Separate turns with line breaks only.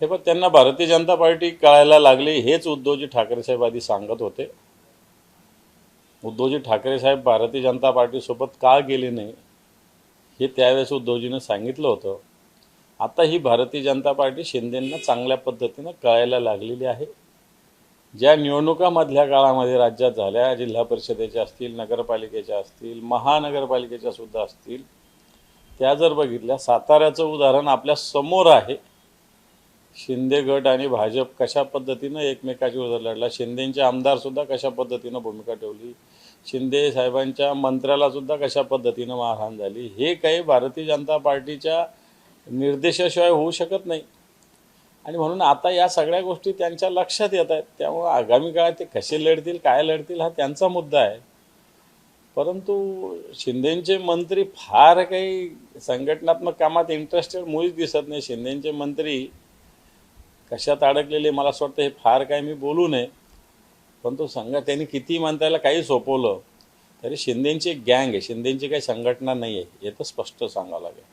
हे पण त्यांना भारतीय जनता पार्टी कळायला लागली हेच उद्धवजी ठाकरे साहेब आधी सांगत होते. उद्धवजी ठाकरे साहेब भारतीय जनता पार्टीसोबत का गेले नाही हे त्यावेळेस उद्धवजीनं सांगितलं होतं. आता ही भारतीय जनता पार्टी शिंदेंना चांगल्या पद्धतीनं कळायला लागलेली आहे. ज्या निवडणुकामधल्या काळामध्ये राज्यात झाल्या, जिल्हा परिषदेच्या असतील, नगरपालिकेच्या असतील, महानगरपालिकेच्या सुद्धा असतील, त्या जर बघितल्या, साताऱ्याचं उदाहरण आपल्या समोर आहे. शिंदे गट आणि भाजप कशा पद्धतीनं एकमेकाची विरोधात लढला, शिंदेचे आमदारसुद्धा कशा पद्धतीनं भूमिका ठेवली, शिंदे साहेबांच्या मंत्र्याला सुद्धा कशा पद्धतीनं मारहाण झाली, हे काही भारतीय जनता पार्टीच्या निर्देशाशिवाय होऊ शकत नाही. आणि म्हणून आता या सगळ्या गोष्टी त्यांच्या लक्षात येत आहेत. त्यामुळे आगामी काळात ते कसे लढतील, काय लढतील, हा त्यांचा मुद्दा आहे. परंतु शिंदेचे मंत्री फार काही संघटनात्मक कामात इंटरेस्टेड मुळीच दिसत नाही. शिंदेचे मंत्री कशात अडकलेले मला असं वाटतं हे फार काय मी बोलू नये. परंतु त्यांनी किती मंत्र्याला काही सोपवलं तरी शिंदेची एक गँग आहे, शिंदेची काही संघटना नाही आहे, हे तर स्पष्ट सांगावं लागेल.